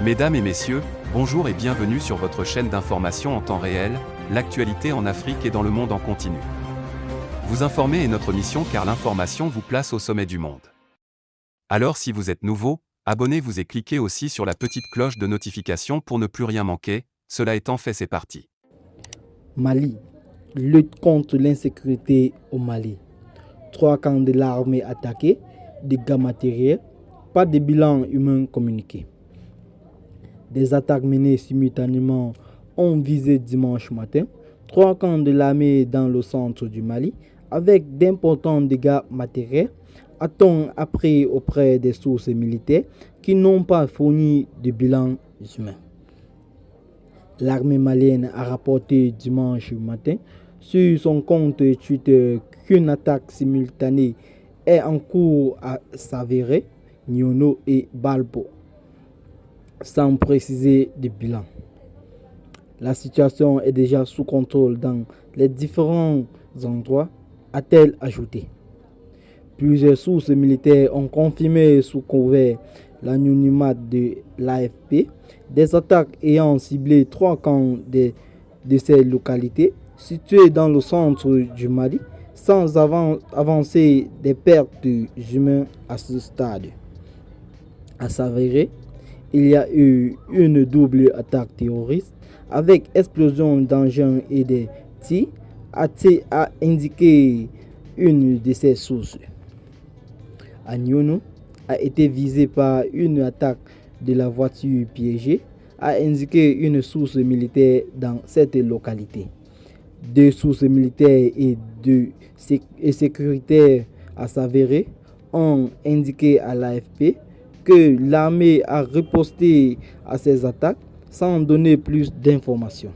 Mesdames et messieurs, bonjour et bienvenue sur votre chaîne d'information en temps réel, l'actualité en Afrique et dans le monde en continu. Vous informer est notre mission car l'information vous place au sommet du monde. Alors si vous êtes nouveau, abonnez-vous et cliquez aussi sur la petite cloche de notification pour ne plus rien manquer, cela étant fait c'est parti. Mali, lutte contre l'insécurité au Mali. 3 camps de l'armée attaqués, dégâts matériels, pas de bilan humain communiqué. Des attaques menées simultanément ont visé dimanche matin 3 camps de l'armée dans le centre du Mali avec d'importants dégâts matériels, a-t-on appris auprès des sources militaires qui n'ont pas fourni de bilan humain. L'armée malienne a rapporté dimanche matin sur son compte Twitter qu'une attaque simultanée est en cours à Savéré, Niono et Balbo, sans préciser de bilan. La situation est déjà sous contrôle dans les différents endroits, a-t-elle ajouté. Plusieurs sources militaires ont confirmé sous couvert l'anonymat de l'AFP des attaques ayant ciblé 3 camps de ces localités situées dans le centre du Mali, sans avancer des pertes humaines à ce stade. À s'avérer, il y a eu une double attaque terroriste avec explosion d'engins et des tirs, a indiqué une de ces sources. Agnono a été visé par une attaque de la voiture piégée, a indiqué une source militaire dans cette localité. 2 sources militaires et sécuritaires à s'avérer ont indiqué à l'AFP que l'armée a riposté à ces attaques sans donner plus d'informations.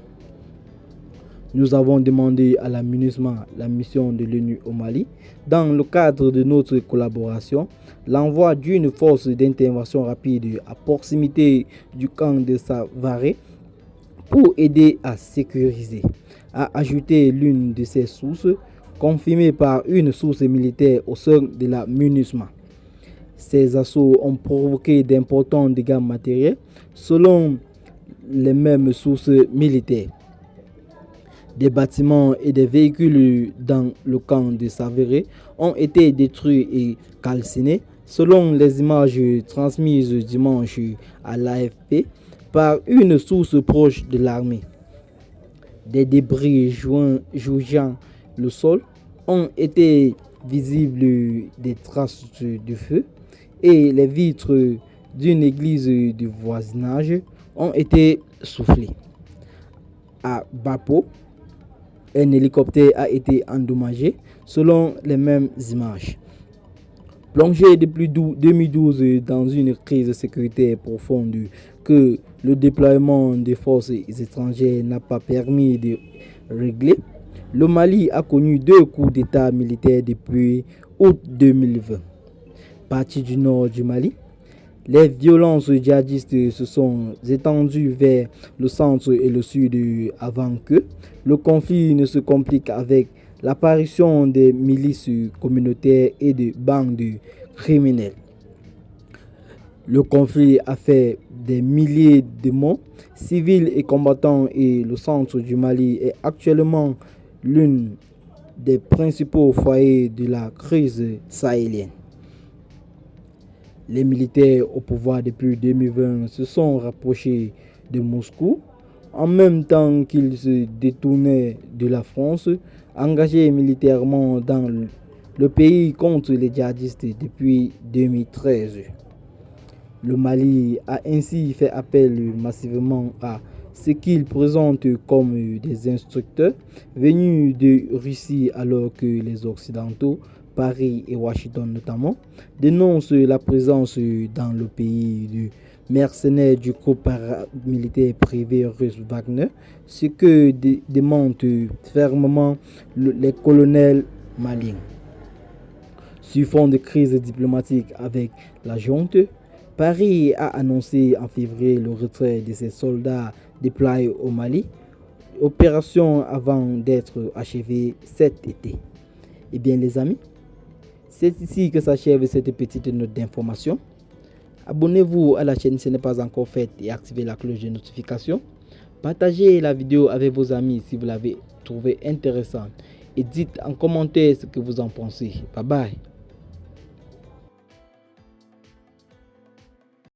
Nous avons demandé à la MINUSMA, la mission de l'ONU au Mali, dans le cadre de notre collaboration, l'envoi d'une force d'intervention rapide à proximité du camp de Savéré pour aider à sécuriser, a ajouté l'une de ces sources, confirmée par une source militaire au sein de la MINUSMA. Ces assauts ont provoqué d'importants dégâts matériels selon les mêmes sources militaires. Des bâtiments et des véhicules dans le camp de Savéré ont été détruits et calcinés selon les images transmises dimanche à l'AFP par une source proche de l'armée. Des débris jonchant le sol ont été visibles, des traces de feu et les vitres d'une église du voisinage ont été soufflées. À Bapo, un hélicoptère a été endommagé selon les mêmes images. Plongé depuis 2012 dans une crise sécuritaire profonde que le déploiement des forces étrangères n'a pas permis de régler, le Mali a connu 2 coups d'État militaires depuis août 2020. Partie du nord du Mali, les violences djihadistes se sont étendues vers le centre et le sud avant que le conflit ne se complique avec l'apparition des milices communautaires et de bandes criminelles. Le conflit a fait des milliers de morts civils et combattants et le centre du Mali est actuellement l'une des principaux foyers de la crise sahélienne. Les militaires au pouvoir depuis 2020 se sont rapprochés de Moscou en même temps qu'ils se détournaient de la France, engagée militairement dans le pays contre les djihadistes depuis 2013. Le Mali a ainsi fait appel massivement à ce qu'il présente comme des instructeurs venus de Russie alors que les Occidentaux, Paris et Washington notamment, dénoncent la présence dans le pays de mercenaires du groupe paramilitaire privé russe Wagner, ce que démentent fermement les colonels maliens. Sur fond de crise diplomatique avec la junte, Paris a annoncé en février le retrait de ses soldats déployés au Mali, opération avant d'être achevée cet été. Eh bien les amis, c'est ici que s'achève cette petite note d'information. Abonnez-vous à la chaîne si ce n'est pas encore fait et activez la cloche de notification. Partagez la vidéo avec vos amis si vous l'avez trouvée intéressante et dites en commentaire ce que vous en pensez. Bye bye.